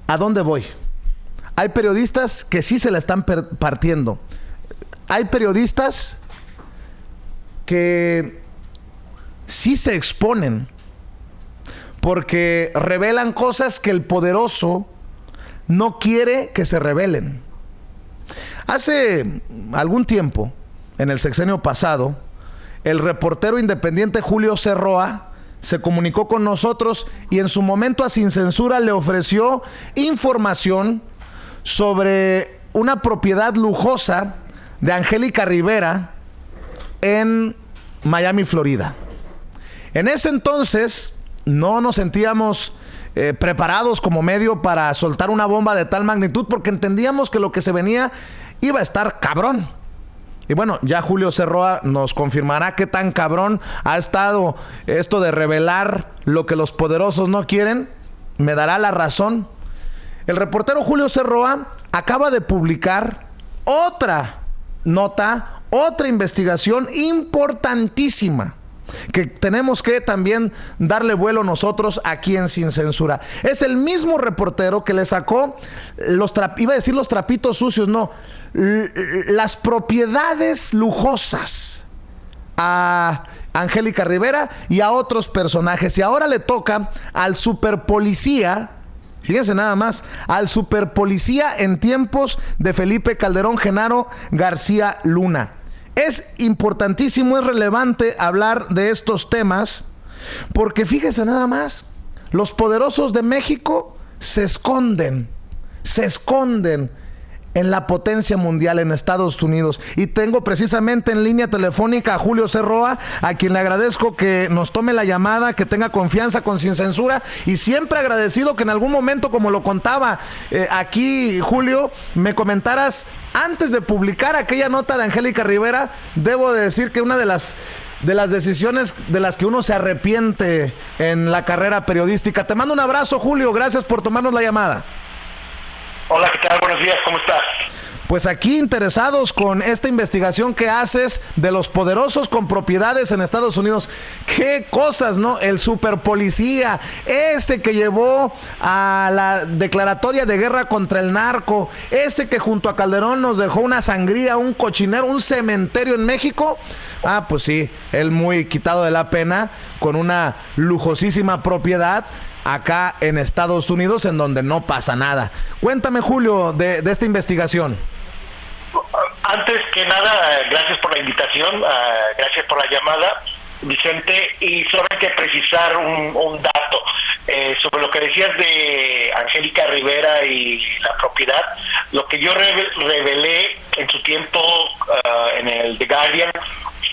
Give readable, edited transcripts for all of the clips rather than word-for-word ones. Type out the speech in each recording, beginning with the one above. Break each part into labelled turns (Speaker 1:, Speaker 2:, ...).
Speaker 1: ¿A dónde voy? Hay periodistas que sí se la están partiendo. Hay periodistas que sí se exponen porque revelan cosas que el poderoso no quiere que se revelen. Hace algún tiempo, en el sexenio pasado, el reportero independiente Julio C. Roa se comunicó con nosotros y en su momento a Sin Censura le ofreció información sobre una propiedad lujosa de Angélica Rivera en Miami, Florida. En ese entonces no nos sentíamos preparados como medio para soltar una bomba de tal magnitud porque entendíamos que lo que se venía iba a estar cabrón. Y bueno, ya Julio C. Roa nos confirmará qué tan cabrón ha estado esto de revelar lo que los poderosos no quieren. Me dará la razón. El reportero Julio C. Roa acaba de publicar otra nota, otra investigación importantísima que tenemos que también darle vuelo nosotros aquí en Sin Censura. Es el mismo reportero que le sacó iba a decir los trapitos sucios, no, las propiedades lujosas a Angélica Rivera y a otros personajes. Y ahora le toca al superpolicía, fíjense nada más, al superpolicía en tiempos de Felipe Calderón, Genaro García Luna. Es importantísimo, es relevante hablar de estos temas, porque fíjese nada más, los poderosos de México se esconden en la potencia mundial, en Estados Unidos. Y tengo precisamente en línea telefónica a Julio C. Roa, a quien le agradezco que nos tome la llamada, que tenga confianza con Sin Censura, y siempre agradecido que en algún momento, como lo contaba aquí Julio, me comentaras, antes de publicar aquella nota de Angélica Rivera, debo de decir que una de las decisiones de las que uno se arrepiente en la carrera periodística. Te mando un abrazo, Julio, gracias por tomarnos la llamada.
Speaker 2: Hola, ¿qué tal? Buenos días, ¿cómo estás?
Speaker 1: Pues aquí interesados con esta investigación que haces de los poderosos con propiedades en Estados Unidos. Qué cosas, ¿no? El superpolicía, ese que llevó a la declaratoria de guerra contra el narco, ese que junto a Calderón nos dejó una sangría, un cochinero, un cementerio en México. Ah, pues sí, él muy quitado de la pena, con una lujosísima propiedad acá en Estados Unidos, en donde no pasa nada. Cuéntame, Julio, de esta investigación.
Speaker 2: Antes que nada, gracias por la invitación, gracias por la llamada, Vicente, y solamente precisar un dato sobre lo que decías de Angélica Rivera y la propiedad. Lo que yo revelé en su tiempo en el The Guardian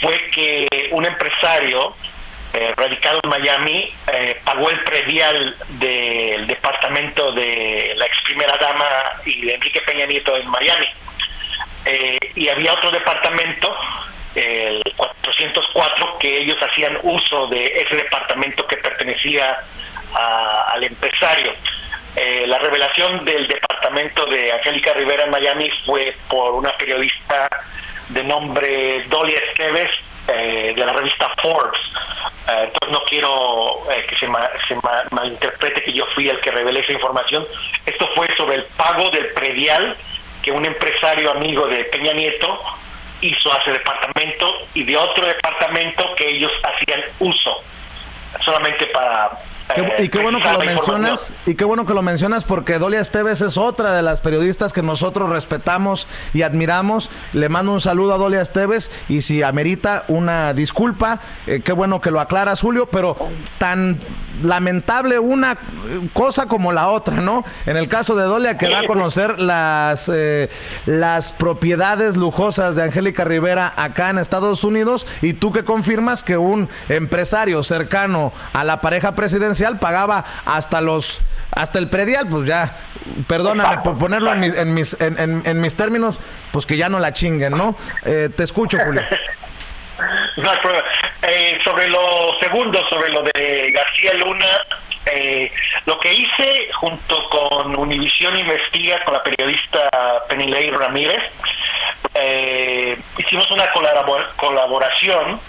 Speaker 2: fue que un empresario radicado en Miami pagó el predial del departamento de la ex primera dama y de Enrique Peña Nieto en Miami. Y había otro departamento, el 404, que ellos hacían uso de ese departamento que pertenecía al empresario. La revelación del departamento de Angélica Rivera en Miami fue por una periodista de nombre Dolia Esteves, de la revista Forbes. Entonces no quiero que se malinterprete que yo fui el que revelé esa información. Esto fue sobre el pago del predial que un empresario amigo de Peña Nieto hizo a ese departamento y de otro departamento que ellos hacían uso solamente para...
Speaker 1: Y qué bueno que lo mencionas, y qué bueno que lo mencionas, porque Dolia Esteves es otra de las periodistas que nosotros respetamos y admiramos. Le mando un saludo a Dolia Esteves y si amerita una disculpa, qué bueno que lo aclaras, Julio, pero tan lamentable una cosa como la otra, ¿no? En el caso de Dolia, que da a conocer las propiedades lujosas de Angélica Rivera acá en Estados Unidos, y tú que confirmas que un empresario cercano a la pareja presidencial pagaba hasta el predial. Pues ya, perdóname por ponerlo en mis términos, pues que ya no la chinguen, ¿no? Te escucho, Julio.
Speaker 2: No hay problema. Sobre lo segundo, sobre lo de García Luna, lo que hice junto con Univisión Investiga, con la periodista Penilei Ramírez, hicimos una colaboración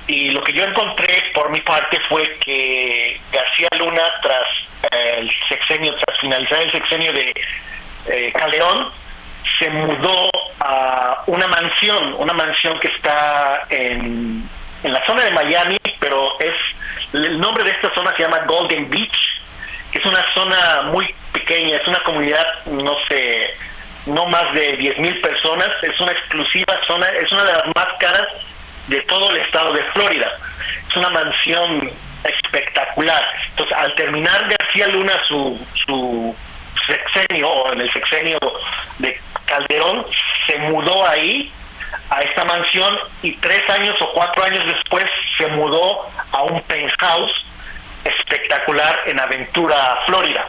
Speaker 2: Y lo que yo encontré por mi parte fue que García Luna, tras finalizar el sexenio de Calderón, se mudó a una mansión que está en la zona de Miami, pero el nombre de esta zona se llama Golden Beach, que es una zona muy pequeña, es una comunidad, no más de 10,000 personas, es una exclusiva zona, es una de las más caras de todo el estado de Florida. Es una mansión espectacular. Entonces, al terminar García Luna su sexenio, o en el sexenio de Calderón, se mudó ahí, a esta mansión, y 3 años o 4 años después se mudó a un penthouse espectacular en Aventura, Florida.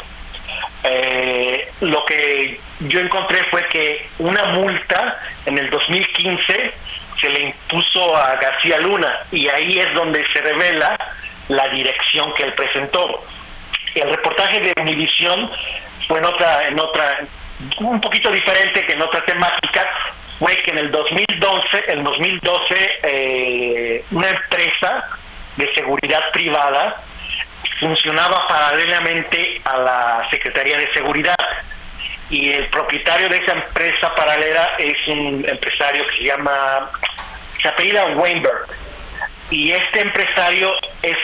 Speaker 2: Lo que yo encontré fue que una multa en el 2015 se le impuso a García Luna, y ahí es donde se revela la dirección que él presentó. El reportaje de Univisión fue en otra un poquito diferente, que en otra temática, fue que en el 2012 una empresa de seguridad privada funcionaba paralelamente a la Secretaría de Seguridad, y el propietario de esa empresa paralela es un empresario que se apellida Weinberg, y este empresario es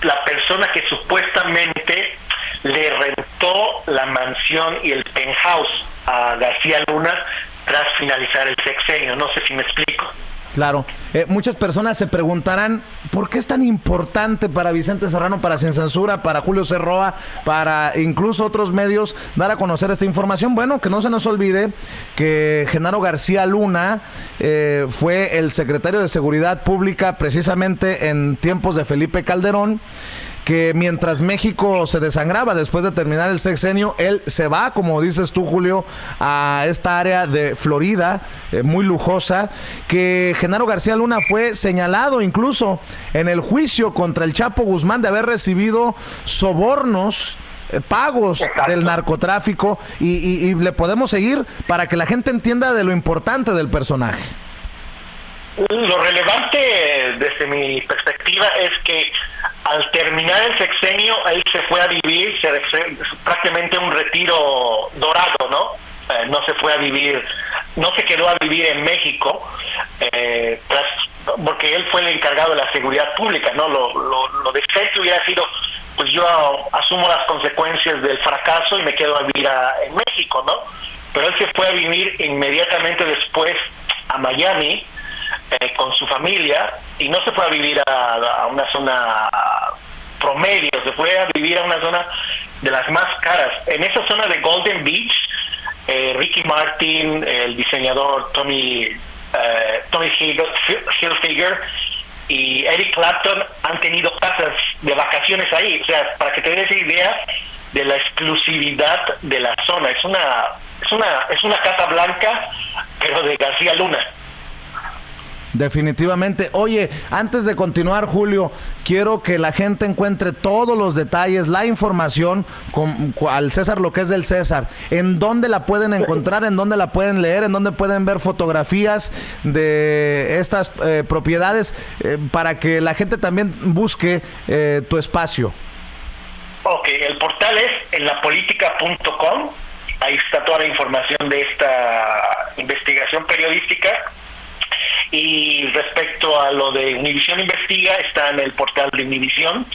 Speaker 2: la persona que supuestamente le rentó la mansión y el penthouse a García Luna tras finalizar el sexenio. No sé si me explico.
Speaker 1: Claro. Muchas personas se preguntarán ¿por qué es tan importante para Vicente Serrano, para Sin Censura, para Julio C. Roa, para incluso otros medios dar a conocer esta información? Bueno, que no se nos olvide que Genaro García Luna fue el secretario de Seguridad Pública precisamente en tiempos de Felipe Calderón, que mientras México se desangraba después de terminar el sexenio, él se va, como dices tú, Julio, a esta área de Florida, muy lujosa, que Genaro García Luna fue señalado incluso en el juicio contra el Chapo Guzmán de haber recibido sobornos, pagos del narcotráfico, y le podemos seguir para que la gente entienda de lo importante del personaje.
Speaker 2: Lo relevante desde mi perspectiva es que al terminar el sexenio él se fue a vivir, prácticamente un retiro dorado, ¿no? No se fue a vivir, no se quedó a vivir en México, porque él fue el encargado de la seguridad pública, ¿no? Lo decente hubiera sido, pues yo asumo las consecuencias del fracaso y me quedo a vivir en México, ¿no? Pero él se fue a vivir inmediatamente después a Miami, con su familia, y no se fue a vivir a una zona promedio, se fue a vivir a una zona de las más caras. En esa zona de Golden Beach, Ricky Martin, el diseñador Tommy Hilfiger y Eric Clapton han tenido casas de vacaciones ahí. O sea, para que te des idea de la exclusividad de la zona. Es una Casa Blanca, pero de García Luna.
Speaker 1: Definitivamente. Oye, antes de continuar, Julio, quiero que la gente encuentre todos los detalles, la información al César lo que es del César. ¿En dónde la pueden encontrar? ¿En dónde la pueden leer? ¿En dónde pueden ver fotografías de estas propiedades para que la gente también busque tu espacio?
Speaker 2: Ok, el portal es enlapolitica.com. Ahí está toda la información de esta investigación periodística. Y respecto a lo de Univisión Investiga, está en el portal de Univisión.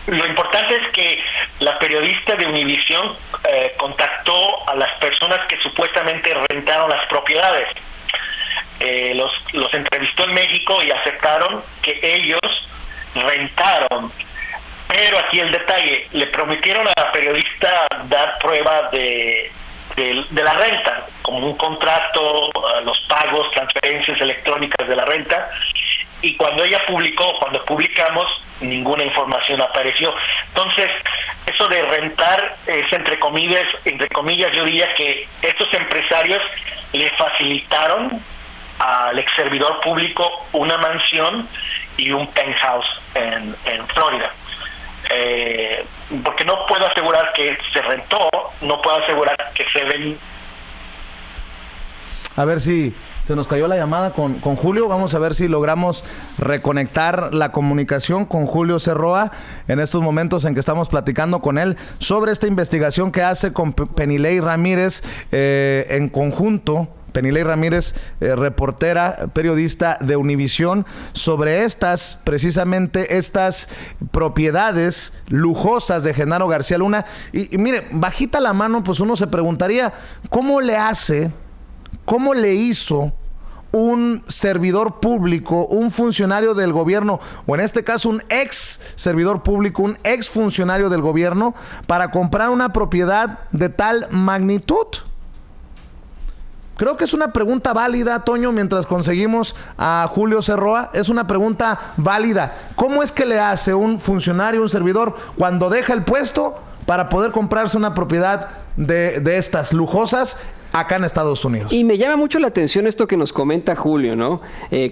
Speaker 2: Lo importante es que la periodista de Univisión contactó a las personas que supuestamente rentaron las propiedades. Los entrevistó en México y aceptaron que ellos rentaron. Pero aquí el detalle, le prometieron a la periodista dar prueba de la renta, como un contrato, los pagos, transferencias electrónicas de la renta, y cuando publicamos, ninguna información apareció. Entonces, eso de rentar es entre comillas, yo diría que estos empresarios le facilitaron al ex servidor público una mansión y un penthouse en Florida. Porque no puedo asegurar que se rentó, no puedo asegurar que se ven.
Speaker 1: A ver si Se nos cayó la llamada con Julio. Vamos a ver si logramos reconectar la comunicación con Julio Cerroa en estos momentos en que estamos platicando con él sobre esta investigación que hace con Penilei Ramírez en conjunto. Penilei Ramírez, reportera, periodista de Univisión, sobre precisamente estas propiedades lujosas de Genaro García Luna. Y mire, bajita la mano, pues uno se preguntaría, ¿cómo le hizo un servidor público, un funcionario del gobierno, o en este caso un ex servidor público, un ex funcionario del gobierno, para comprar una propiedad de tal magnitud? Creo que es una pregunta válida, Toño, mientras conseguimos a Julio Cerroa. Es una pregunta válida. ¿Cómo es que le hace un funcionario, un servidor, cuando deja el puesto para poder comprarse una propiedad de estas lujosas acá en Estados Unidos?
Speaker 3: Y me llama mucho la atención esto que nos comenta Julio, ¿no?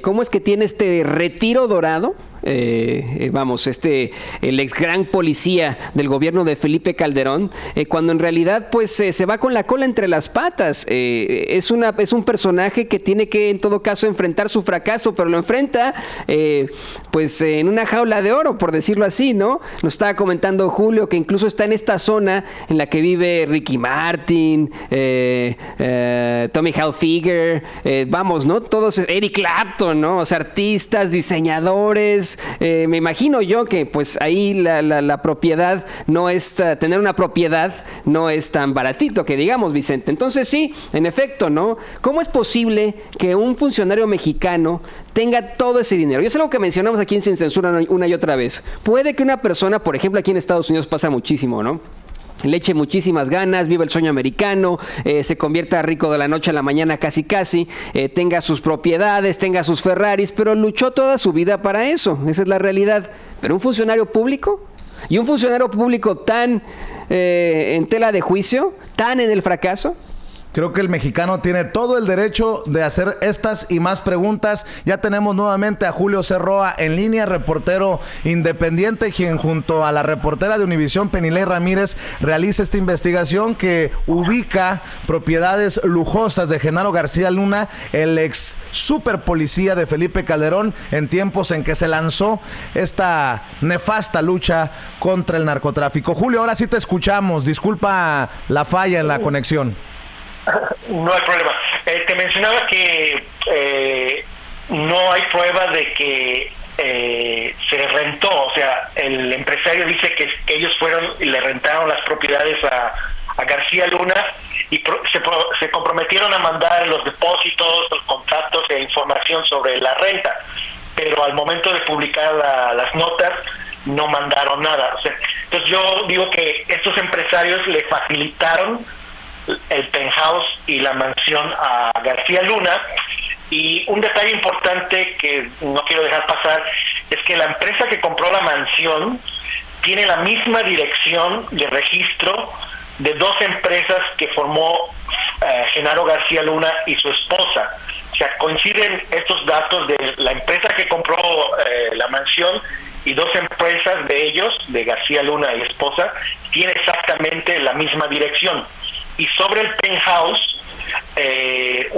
Speaker 3: ¿Cómo es que tiene este retiro dorado? El ex gran policía del gobierno de Felipe Calderón, cuando en realidad pues se va con la cola entre las patas. Es un personaje que tiene que en todo caso enfrentar su fracaso, pero lo enfrenta pues en una jaula de oro, por decirlo así, ¿no? Nos estaba comentando Julio que incluso está en esta zona en la que vive Ricky Martin, Tommy Hilfiger, ¿no? Todos, Eric Clapton, ¿no? O sea, artistas, diseñadores. Me imagino yo que pues ahí la propiedad no es, tener una propiedad no es tan baratito que digamos, Vicente. Entonces sí, en efecto, ¿no? ¿Cómo es posible que un funcionario mexicano tenga todo ese dinero? Y es algo que mencionamos aquí en Sin Censura una y otra vez. Puede que una persona, por ejemplo, aquí en Estados Unidos pasa muchísimo, ¿no? Le eche muchísimas ganas, vive el sueño americano, se convierta rico de la noche a la mañana casi, tenga sus propiedades, tenga sus Ferraris, pero luchó toda su vida para eso, esa es la realidad. Pero un funcionario público, y un funcionario público tan en tela de juicio, tan en el fracaso.
Speaker 1: Creo que el mexicano tiene todo el derecho de hacer estas y más preguntas. Ya tenemos nuevamente a Julio Cerroa en línea, reportero independiente, quien junto a la reportera de Univisión, Penilei Ramírez, realiza esta investigación que ubica propiedades lujosas de Genaro García Luna, el ex super policía de Felipe Calderón, en tiempos en que se lanzó esta nefasta lucha contra el narcotráfico. Julio, ahora sí te escuchamos. Disculpa la falla en la conexión.
Speaker 2: No hay problema. Te mencionaba que no hay prueba de que se rentó. O sea, el empresario dice que ellos fueron y le rentaron las propiedades a García Luna y se comprometieron a mandar los depósitos, los contratos e información sobre la renta. Pero al momento de publicar las notas no mandaron nada. O sea, entonces yo digo que estos empresarios le facilitaron el penthouse y la mansión a García Luna. Y un detalle importante que no quiero dejar pasar es que la empresa que compró la mansión tiene la misma dirección de registro de dos empresas que formó Genaro García Luna y su esposa. O sea, coinciden estos datos de la empresa que compró la mansión y dos empresas de ellos, de García Luna y esposa, tiene exactamente la misma dirección. Y sobre el penthouse,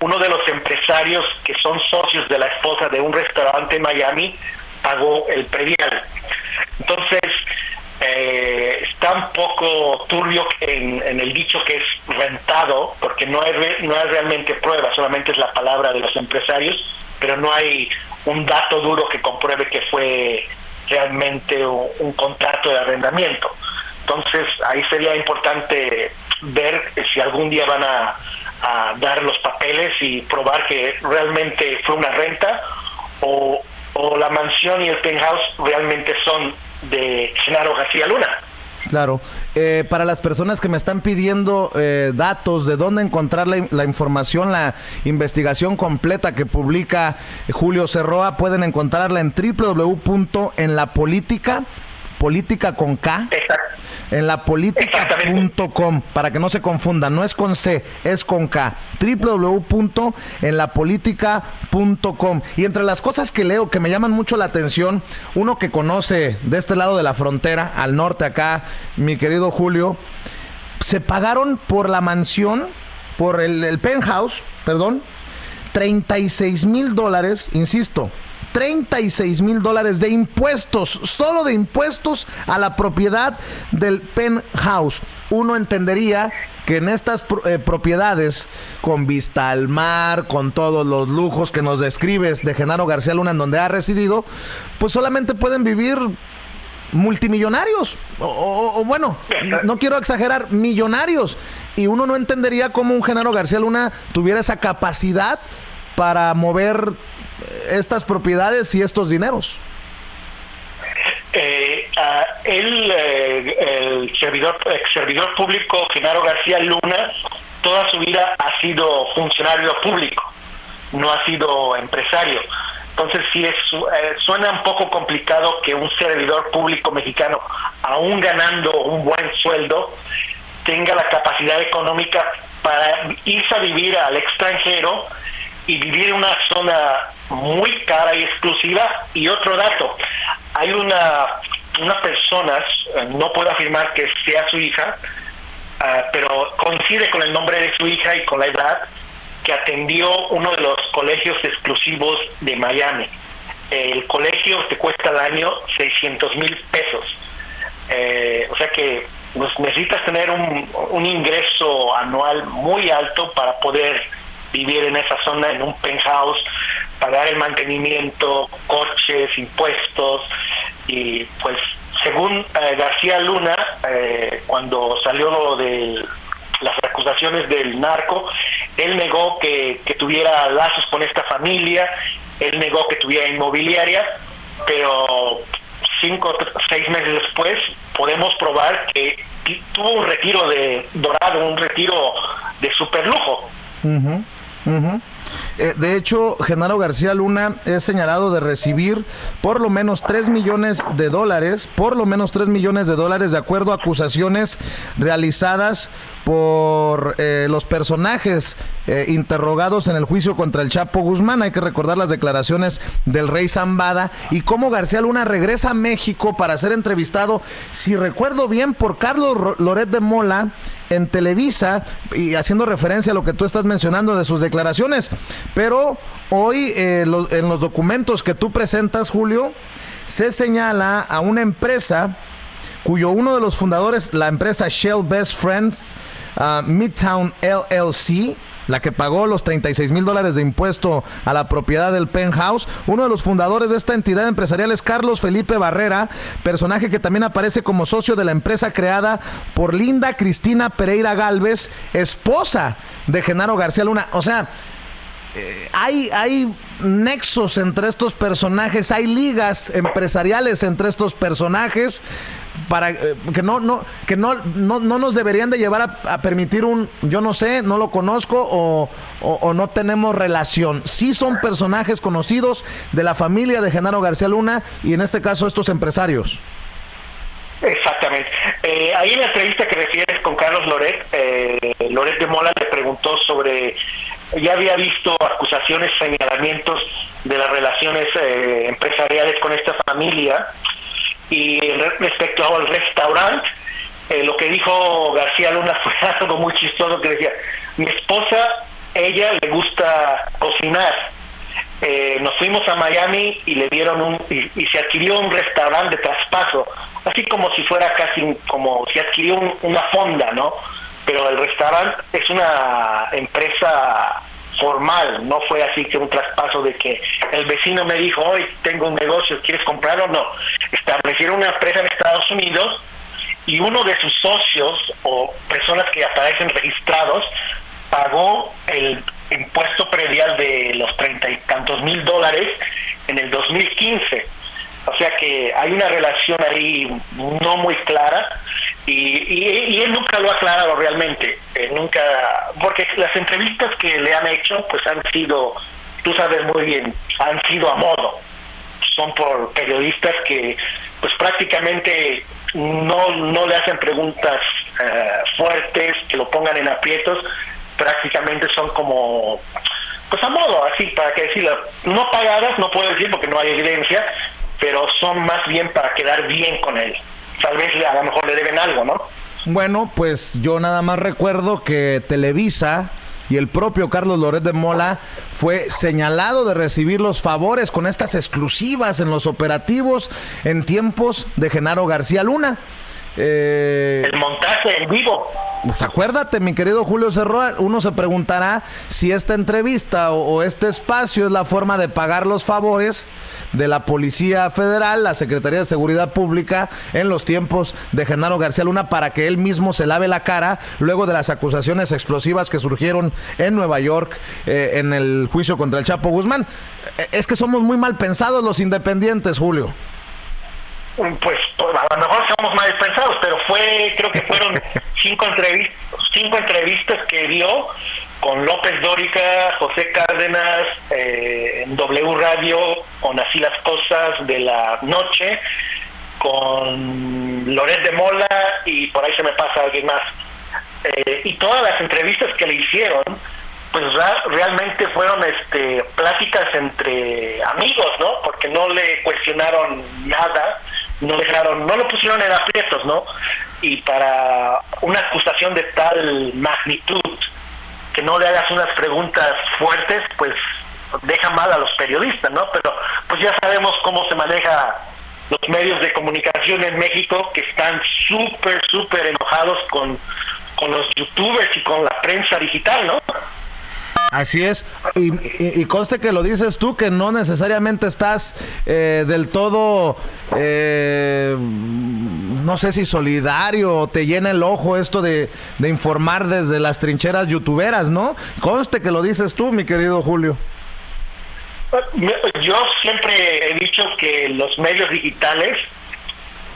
Speaker 2: uno de los empresarios que son socios de la esposa de un restaurante en Miami pagó el predial. Entonces, está un poco turbio en el dicho que es rentado, porque no hay realmente prueba, solamente es la palabra de los empresarios, pero no hay un dato duro que compruebe que fue realmente un contrato de arrendamiento. Entonces, ahí sería importante ver si algún día van a dar los papeles y probar que realmente fue una renta o la mansión y el penthouse realmente son de Genaro García Luna.
Speaker 1: Claro. Para las personas que me están pidiendo datos de dónde encontrar la información, la investigación completa que publica Julio Cerroa, pueden encontrarla en www.enlapolitica, política con K, enlapolitica.com, para que no se confundan, no es con C, es con K, www.enlapolitica.com. Y entre las cosas que leo que me llaman mucho la atención, uno que conoce de este lado de la frontera, al norte acá, mi querido Julio, se pagaron por la mansión, por el penthouse, perdón, $36,000, insisto, $36,000 de impuestos, solo de impuestos a la propiedad del penthouse. Uno entendería que en estas propiedades, con vista al mar, con todos los lujos que nos describes de Genaro García Luna, en donde ha residido, pues solamente pueden vivir multimillonarios, o bueno, no quiero exagerar, millonarios. Y uno no entendería cómo un Genaro García Luna tuviera esa capacidad para mover estas propiedades y estos dineros.
Speaker 2: El ex servidor público Genaro García Luna toda su vida ha sido funcionario público, no ha sido empresario. Entonces sí suena un poco complicado que un servidor público mexicano, aún ganando un buen sueldo, tenga la capacidad económica para irse a vivir al extranjero y vivir en una zona muy cara y exclusiva. Y otro dato, hay unas personas, no puedo afirmar que sea su hija, pero coincide con el nombre de su hija y con la edad, que atendió uno de los colegios exclusivos de Miami. El colegio te cuesta al año $600,000. O sea que pues, necesitas tener un ingreso anual muy alto para poder vivir en esa zona, en un penthouse, pagar el mantenimiento, coches, impuestos. Y pues según García Luna, cuando salió de las acusaciones del narco, él negó que tuviera lazos con esta familia, él negó que tuviera inmobiliaria, pero 5 o 6 meses después podemos probar que tuvo un retiro dorado, un retiro de superlujo.
Speaker 1: De hecho, Genaro García Luna es señalado de recibir por lo menos $3 millones, de acuerdo a acusaciones realizadas por los personajes interrogados en el juicio contra el Chapo Guzmán. Hay que recordar las declaraciones del Rey Zambada y cómo García Luna regresa a México para ser entrevistado, si recuerdo bien, por Carlos Loret de Mola en Televisa, y haciendo referencia a lo que tú estás mencionando de sus declaraciones. Pero hoy en los documentos que tú presentas, Julio, se señala a una empresa cuyo uno de los fundadores, la empresa Shell Best Friends Midtown LLC, la que pagó los $36,000 de impuesto a la propiedad del penthouse. Uno de los fundadores de esta entidad empresarial es Carlos Felipe Barrera, personaje que también aparece como socio de la empresa creada por Linda Cristina Pereira Gálvez, esposa de Genaro García Luna. O sea, hay nexos entre estos personajes, hay ligas empresariales entre estos personajes para que no nos deberían de llevar a permitir yo no sé, no lo conozco o no tenemos relación. Sí son personajes conocidos de la familia de Genaro García Luna y en este caso estos empresarios.
Speaker 2: Exactamente. Ahí en la entrevista que refieres con Carlos Loret de Mola le preguntó sobre, ya había visto acusaciones, señalamientos de las relaciones empresariales con esta familia, y respecto al restaurante, lo que dijo García Luna fue algo muy chistoso, que decía: mi esposa, ella le gusta cocinar, nos fuimos a Miami y le dieron y se adquirió un restaurante de traspaso, así como si fuera casi como si adquirió una fonda, ¿no? Pero el restaurante es una empresa formal, no fue así que un traspaso de que el vecino me dijo: hoy tengo un negocio, ¿quieres comprarlo? No, establecieron una empresa en Estados Unidos y uno de sus socios o personas que aparecen registrados pagó el impuesto predial de los $30 y tantos mil en el 2015. O sea que hay una relación ahí no muy clara y él nunca lo ha aclarado realmente, nunca, porque las entrevistas que le han hecho pues han sido, tú sabes muy bien, han sido a modo, son por periodistas que pues prácticamente no le hacen preguntas fuertes que lo pongan en aprietos, prácticamente son como pues a modo, así para que decirlo, no pagadas, no puedo decir porque no hay evidencia, pero son más bien para quedar bien con él. Tal vez a lo mejor le deben algo, ¿no?
Speaker 1: Bueno, pues yo nada más recuerdo que Televisa y el propio Carlos Loret de Mola fue señalado de recibir los favores con estas exclusivas en los operativos en tiempos de Genaro García Luna.
Speaker 2: El montaje en vivo.
Speaker 1: Pues acuérdate, mi querido Julio Cerroa, uno se preguntará si esta entrevista o este espacio es la forma de pagar los favores de la Policía Federal, la Secretaría de Seguridad Pública, en los tiempos de Genaro García Luna, para que él mismo se lave la cara luego de las acusaciones explosivas que surgieron en Nueva York en el juicio contra el Chapo Guzmán. Es que somos muy mal pensados los independientes, Julio.
Speaker 2: Pues a lo mejor somos mal pensados, pero creo que fueron cinco entrevistas que dio con López Dóriga, José Cárdenas, en W Radio, con Así las Cosas de la Noche, con Loret de Mola, y por ahí se me pasa alguien más. Y todas las entrevistas que le hicieron, pues realmente fueron pláticas entre amigos, ¿no? Porque no le cuestionaron nada, no lo pusieron en aprietos, ¿no? Y para una acusación de tal magnitud, que no le hagas unas preguntas fuertes, pues deja mal a los periodistas, ¿no? Pero pues ya sabemos cómo se maneja los medios de comunicación en México, que están súper enojados con los youtubers y con la prensa digital, ¿no?
Speaker 1: Así es, y conste que lo dices tú, que no necesariamente estás del todo, no sé si solidario, o te llena el ojo esto de informar desde las trincheras youtuberas, ¿no? Conste que lo dices tú, mi querido Julio.
Speaker 2: Yo siempre he dicho que los medios digitales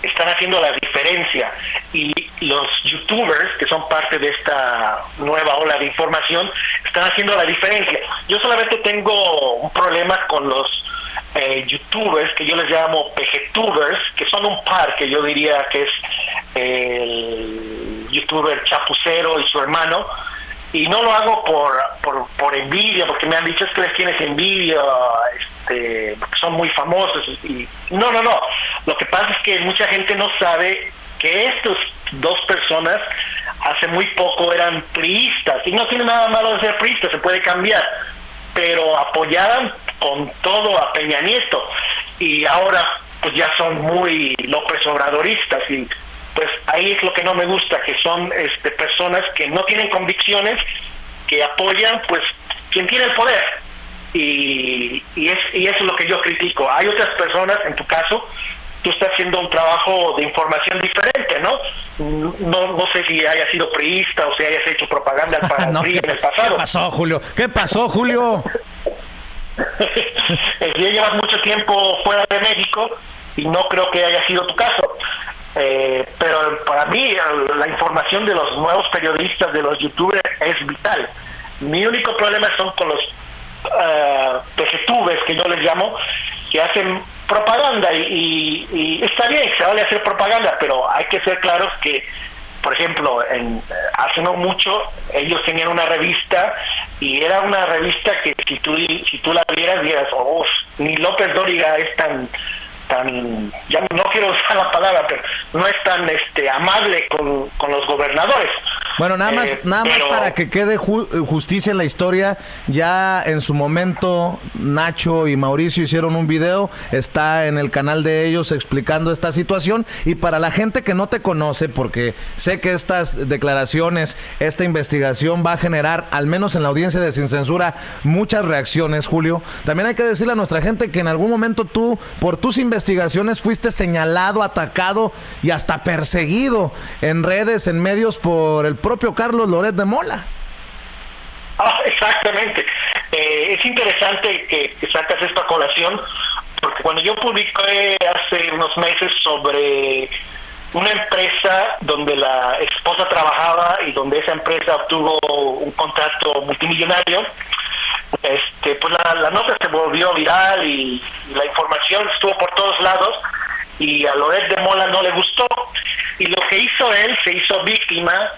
Speaker 2: están haciendo la diferencia, y los youtubers, que son parte de esta nueva ola de información, están haciendo la diferencia. Yo solamente tengo un problema con los youtubers, que yo les llamo PGtubers, que son un par, que yo diría que es el youtuber Chapucero y su hermano, y no lo hago por envidia, porque me han dicho es que les tienes envidia, porque son muy famosos, y no, lo que pasa es que mucha gente no sabe que estos dos personas hace muy poco eran priistas, y no tiene nada malo de ser priistas, se puede cambiar, pero apoyaban con todo a Peña Nieto, y ahora pues ya son muy López Obradoristas, y pues ahí es lo que no me gusta, que son personas que no tienen convicciones, que apoyan pues quien tiene el poder, y eso es lo que yo critico. Hay otras personas, en tu caso, tú estás haciendo un trabajo de información diferente, ¿no? No sé si hayas sido priista o si hayas hecho propaganda para el PRI en el pasado.
Speaker 1: ¿Qué pasó, Julio?
Speaker 2: Ya llevas mucho tiempo fuera de México y no creo que haya sido tu caso. Pero para mí la información de los nuevos periodistas, de los youtubers, es vital. Mi único problema son con los PGtubers, que yo les llamo, que hacen propaganda, y está bien, se vale hacer propaganda, pero hay que ser claros que, por ejemplo, hace no mucho ellos tenían una revista, y era una revista que si tú la vieras, oh, ni López Dóriga es tan, ya no quiero usar la palabra, pero no es tan amable con los gobernadores.
Speaker 1: Bueno, nada más para que quede justicia en la historia, ya en su momento Nacho y Mauricio hicieron un video, está en el canal de ellos explicando esta situación, y para la gente que no te conoce, porque sé que estas declaraciones, esta investigación va a generar, al menos en la audiencia de Sin Censura, muchas reacciones, Julio, también hay que decirle a nuestra gente que en algún momento tú, por tus investigaciones, fuiste señalado, atacado y hasta perseguido en redes, en medios, por el propio Carlos Loret de Mola.
Speaker 2: Exactamente. Es interesante que sacas esta colación, porque cuando yo publiqué hace unos meses sobre una empresa donde la esposa trabajaba y donde esa empresa obtuvo un contrato multimillonario, pues la nota se volvió viral y la información estuvo por todos lados, y a Loret de Mola no le gustó, y lo que hizo él, se hizo víctima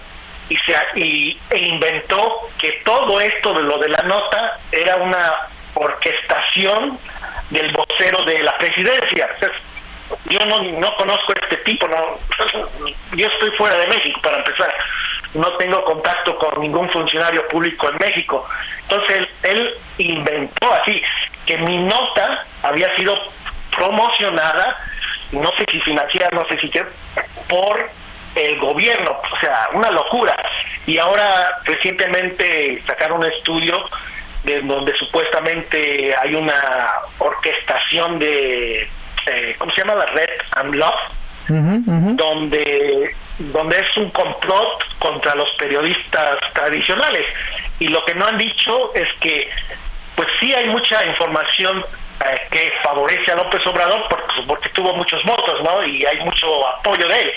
Speaker 2: e inventó que todo esto de lo de la nota era una orquestación del vocero de la presidencia. O sea, yo no conozco a este tipo, yo estoy fuera de México para empezar, no tengo contacto con ningún funcionario público en México. Entonces él inventó así, que mi nota había sido promocionada, no sé si financiada, no sé si qué, por el gobierno, o sea, una locura. Y ahora recientemente sacaron un estudio de donde supuestamente hay una orquestación de, ¿cómo se llama? La red Unlove, donde es un complot contra los periodistas tradicionales. Y lo que no han dicho es que, pues sí hay mucha información que favorece a López Obrador porque tuvo muchos votos, ¿no? Y hay mucho apoyo de él.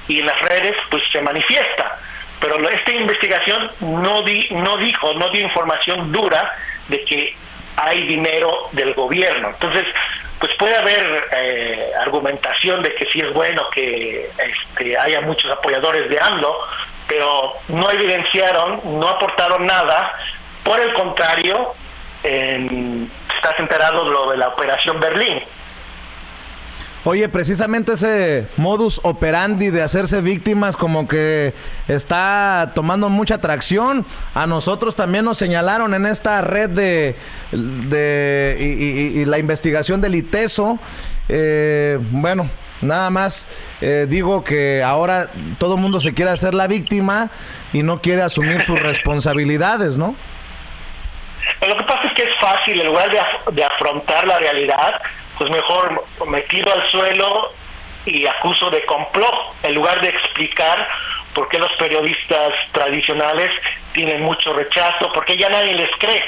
Speaker 2: Y en las redes, pues se manifiesta. Pero esta investigación no dio información dura de que hay dinero del gobierno. Entonces, pues puede haber argumentación de que sí es bueno que haya muchos apoyadores de AMLO, pero no evidenciaron, no aportaron nada. Por el contrario, estás enterado de lo de la Operación Berlín.
Speaker 1: Oye, precisamente ese modus operandi de hacerse víctimas como que está tomando mucha atracción. A nosotros también nos señalaron en esta red y la investigación del ITESO. Bueno, nada más digo que ahora todo el mundo se quiere hacer la víctima y no quiere asumir sus responsabilidades, ¿no?
Speaker 2: Lo que pasa es que es fácil, en lugar de afrontar la realidad, pues mejor me tiro al suelo y acuso de complot, en lugar de explicar por qué los periodistas tradicionales tienen mucho rechazo, porque ya nadie les cree,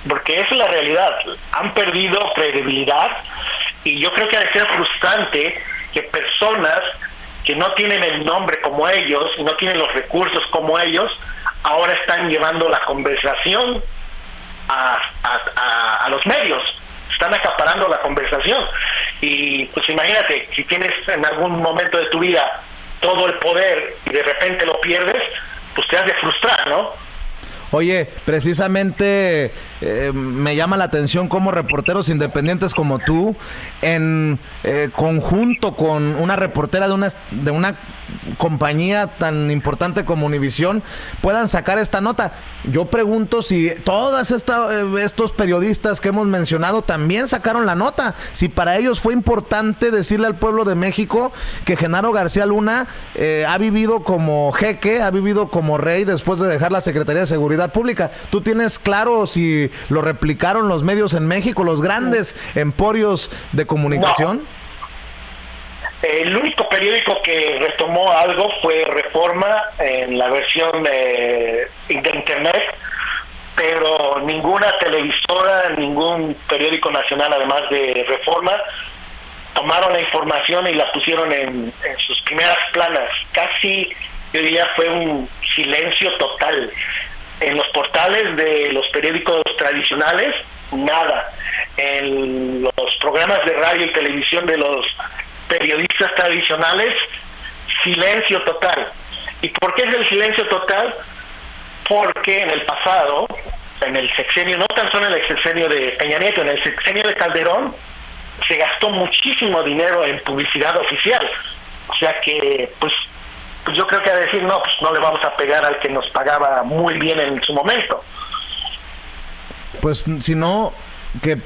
Speaker 2: porque esa es la realidad. Han perdido credibilidad y yo creo que ha de ser frustrante que personas que no tienen el nombre como ellos, no tienen los recursos como ellos, ahora están llevando la conversación a los medios, están acaparando la conversación. Y pues imagínate, si tienes en algún momento de tu vida todo el poder y de repente lo pierdes, pues te has de frustrar, ¿no?
Speaker 1: Oye, precisamente me llama la atención cómo reporteros independientes como tú, en conjunto con una reportera de una compañía tan importante como Univisión, puedan sacar esta nota. Yo pregunto si todos estos periodistas que hemos mencionado también sacaron la nota, si para ellos fue importante decirle al pueblo de México que Genaro García Luna ha vivido como jeque, ha vivido como rey después de dejar la Secretaría de Seguridad Pública. ¿Tú tienes claro si lo replicaron los medios en México, los grandes emporios de comunicación?
Speaker 2: No. El único periódico que retomó algo fue Reforma en la versión de Internet, pero ninguna televisora, ningún periódico nacional, además de Reforma, tomaron la información y la pusieron en sus primeras planas. Casi, yo diría, fue un silencio total. En los portales de los periódicos tradicionales, nada. En los programas de radio y televisión de los periodistas tradicionales, silencio total. ¿Y por qué es el silencio total? Porque en el pasado, en el sexenio, no tan solo en el sexenio de Peña Nieto, en el sexenio de Calderón, se gastó muchísimo dinero en publicidad oficial. O sea que, pues yo creo que a decir, no, pues no le vamos a pegar al que nos pagaba muy bien en su momento.
Speaker 1: Pues si no, que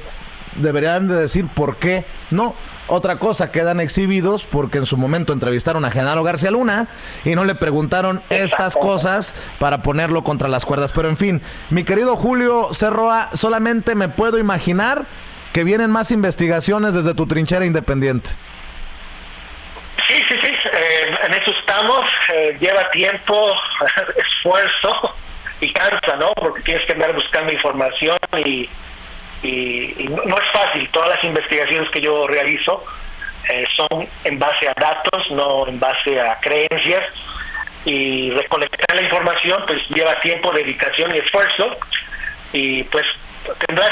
Speaker 1: deberían de decir por qué no. Otra cosa, quedan exhibidos porque en su momento entrevistaron a Genaro García Luna y no le preguntaron estas cosas para ponerlo contra las cuerdas. Pero en fin, mi querido Julio Cerroa, solamente me puedo imaginar que vienen más investigaciones desde tu trinchera independiente.
Speaker 2: Sí, en eso estamos. Lleva tiempo, esfuerzo y cansa, ¿no? Porque tienes que andar buscando información y no es fácil. Todas las investigaciones que yo realizo son en base a datos, no en base a creencias, y recolectar la información pues lleva tiempo, dedicación y esfuerzo, y pues tendrás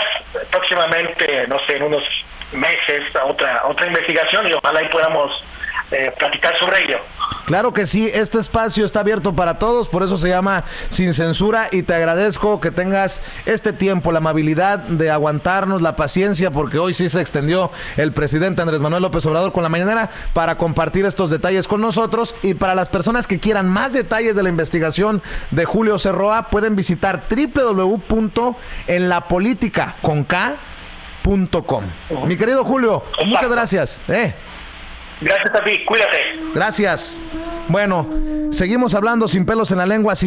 Speaker 2: próximamente, no sé, en unos meses otra investigación y ojalá y podamos platicar sobre ello.
Speaker 1: Claro que sí, este espacio está abierto para todos, por eso se llama Sin Censura, y te agradezco que tengas este tiempo, la amabilidad de aguantarnos, la paciencia, porque hoy sí se extendió el presidente Andrés Manuel López Obrador con la mañanera para compartir estos detalles con nosotros. Y para las personas que quieran más detalles de la investigación de Julio Cerroa, pueden visitar www.enlapolitica.com. Mi querido Julio, muchas gracias.
Speaker 2: Gracias a ti, cuídate.
Speaker 1: Gracias. Bueno, seguimos hablando sin pelos en la lengua, sin